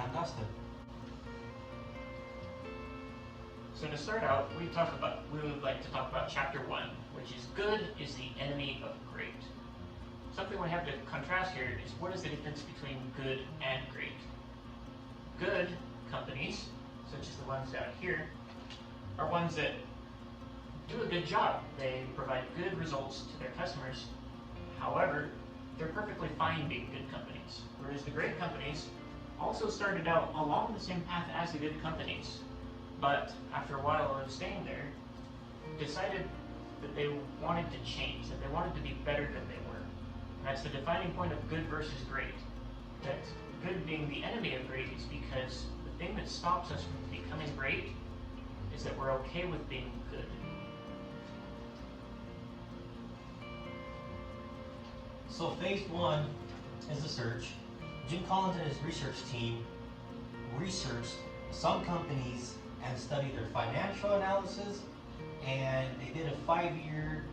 I'm Dustin. So to start out, we would like to talk about chapter 1, which is good is the enemy of great. Something we have to contrast here is what is the difference between good and great. Good companies, such as the ones down here, are ones that do a good job. They provide good results to their customers. However, they're perfectly fine being good companies. Whereas the great companies also started out along the same path as the good companies, but after a while of staying there, decided that they wanted to change, that they wanted to be better than they were. And that's the defining point of good versus great. That good being the enemy of great is because the thing that stops us from becoming great is that we're okay with being good. So phase 1 is the search. Jim Collins and his research team researched some companies and studied their financial analysis, and they did a 5-year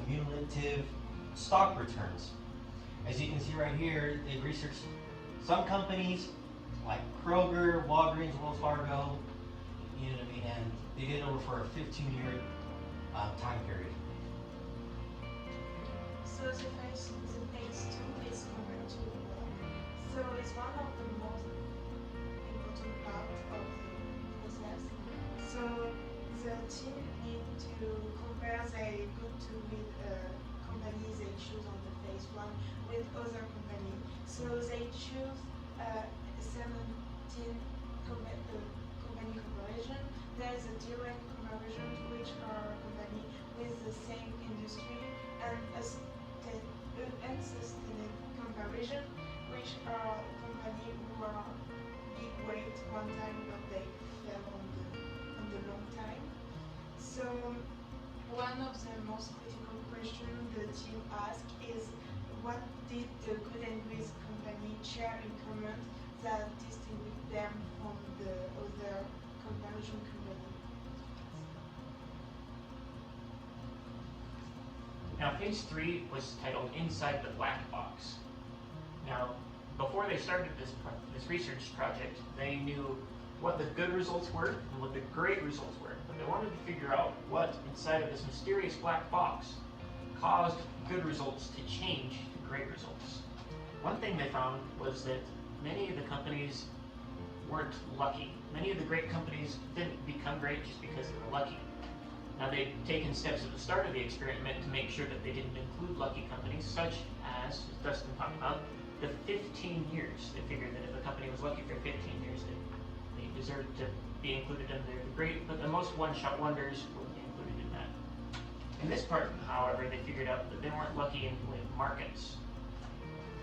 cumulative stock returns. As you can see right here, they researched some companies like Kroger, Walgreens, Wells Fargo, you know what I mean, and they did it over for a 15-year time period. So the phase 2 is compared to work. So it's one of the most important parts of the process. So the team need to compare the good to with companies they choose on the phase 1 with other companies. So they choose 17 company comparison. There is a direct comparison, which are company with the same industry, and a unsustained comparison, which are company who are big weight one time but they fell on the long time. So one of the most critical questions the team asked is what did the good and great company share in common that distinguished them from the other comparison company? Now, phase 3 was titled Inside the Black Box. Now, before they started this research project, they knew what the good results were and what the great results were, but they wanted to figure out what inside of this mysterious black box caused good results to change to great results. One thing they found was that many of the companies weren't lucky. Many of the great companies didn't become great just because they were lucky. Now, they'd taken steps at the start of the experiment to make sure that they didn't include lucky companies, such as Dustin talked about, the 15 years. They figured that if a company was lucky for 15 years, they deserved to be included in the great, but the most one-shot wonders would be included in that. In this part, however, they figured out that they weren't lucky in the markets.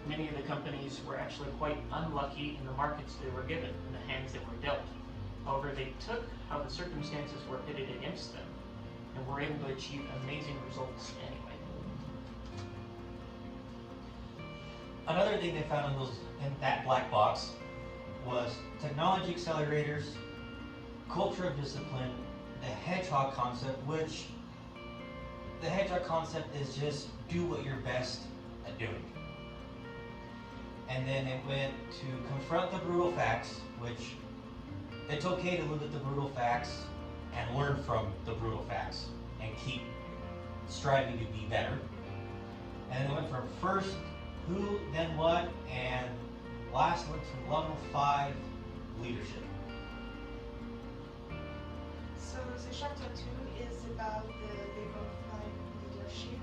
Many of the companies were actually quite unlucky in the markets they were given, in the hands that were dealt. However, they took how the circumstances were pitted against them and were able to achieve amazing results anyway. Another thing they found in that black box was technology accelerators, culture of discipline, the hedgehog concept, which the hedgehog concept is just do what you're best at doing. And then it went to confront the brutal facts, which it's okay to look at the brutal facts and learn from the brutal facts and keep striving to be better. And then it went from first who, then what, and last went to level 5 leadership. So the chapter 2 is about the level 5 leadership.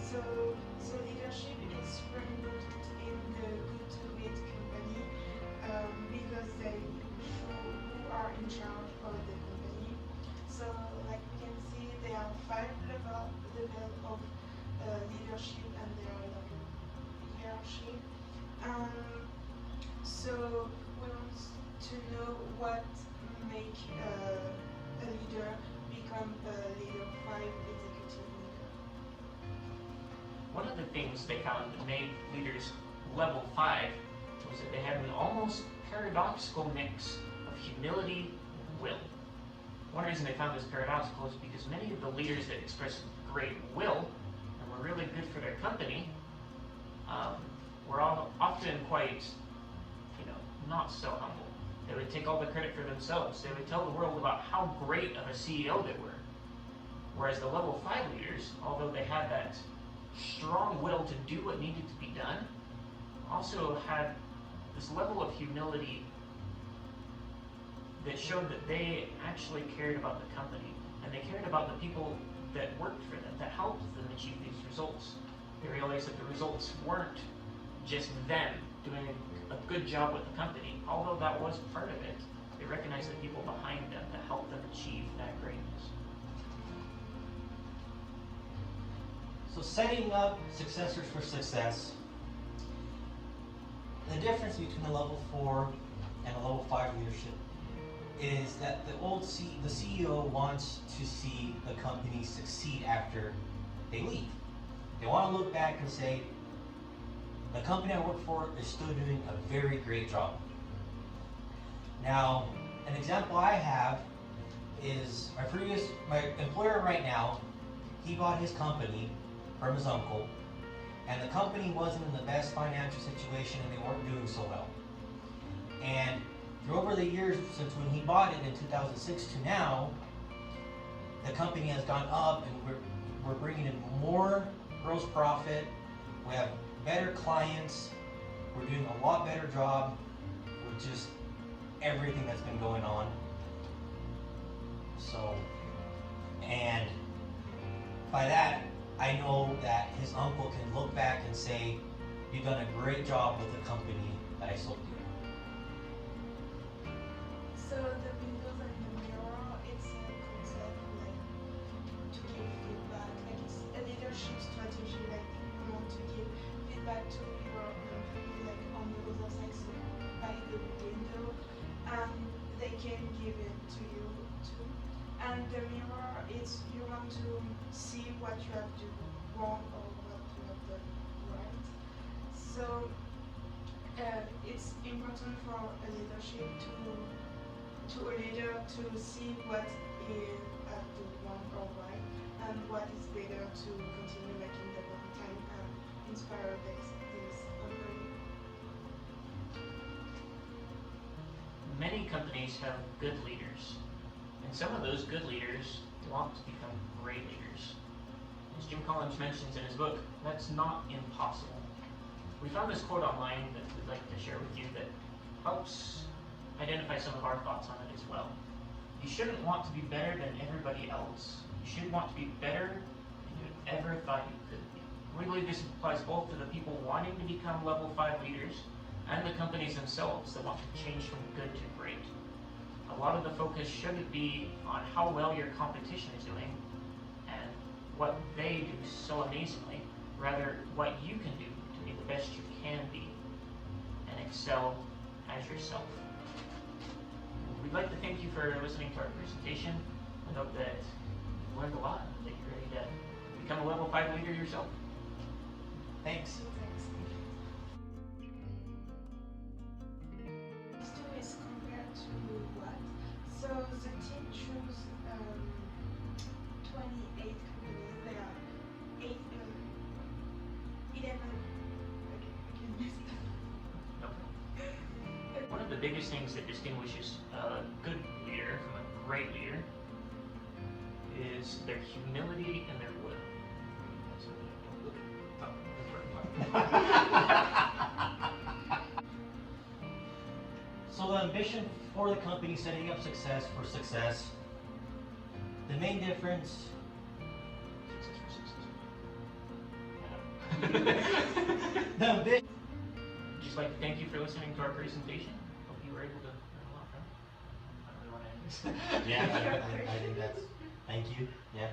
So the leadership is very important in the good to great company because they show who are in charge of the company. So like we can see, there are 5 levels of leadership, and there are like hierarchy. So we want to know what make a leader become a leader 5 executive leader. One of the things they found that made leaders level 5 was that they had an almost paradoxical mix of humility and will. One reason they found this paradoxical is because many of the leaders that expressed great will and were really good for their company were all often quite, not so humble. They would take all the credit for themselves. They would tell the world about how great of a CEO they were. Whereas the level 5 leaders, although they had that strong will to do what needed to be done, also had this level of humility that showed that they actually cared about the company, and they cared about the people that worked for them, that helped them achieve these results. They realized that the results weren't just them doing a good job with the company, although that was part of it. They recognized the people behind them that helped them achieve that greatness. So setting up successors for success, the difference between a level 4 and a level 5 leadership is that the CEO wants to see the company succeed after they leave. They want to look back and say, the company I work for is still doing a very great job. Now, an example I have is my employer right now, he bought his company from his uncle, and the company wasn't in the best financial situation and they weren't doing so well. And over the years, since when he bought it in 2006 to now, the company has gone up and we're bringing in more gross profit, we have better clients, we're doing a lot better job with just everything that's been going on. So, and by that, I know that his uncle can look back and say, you've done a great job with the company that I sold you. So the windows and the mirror, it's a concept like to give feedback, like it's a leadership strategy, like you want to give feedback to your employee, like on the other side, so by the window, and they can give it to you too. And the mirror, it's you want to see what you have done wrong or what you have done right. So it's important for a leadership to a leader to see what is at the wrong or right and what is better to continue making the long time and inspire this employee. Many companies have good leaders, and some of those good leaders want to become great leaders. As Jim Collins mentions in his book, that's not impossible. We found this quote online that we'd like to share with you that helps identify some of our thoughts on it as well. You shouldn't want to be better than everybody else. You should want to be better than you ever thought you could be. We believe this applies both to the people wanting to become level 5 leaders and the companies themselves that want to change from good to great. A lot of the focus shouldn't be on how well your competition is doing and what they do so amazingly, rather what you can do to be the best you can be and excel as yourself. We'd like to thank you for listening to our presentation and hope that you learned a lot, that you're ready to become a level 5 leader yourself. Thanks. Thanks. These two is compared to what? So the team chose 28 companies. There are 11. Okay, One of the biggest things that distinguishes a good leader from a great leader is their humility and their will. So the ambition for the company setting up success for success, the main difference the ambition. Just like to thank you for listening to our presentation. Hope you were able to learn a lot from it. I don't really want to end this. Yeah, I think that's, thank you. Yeah.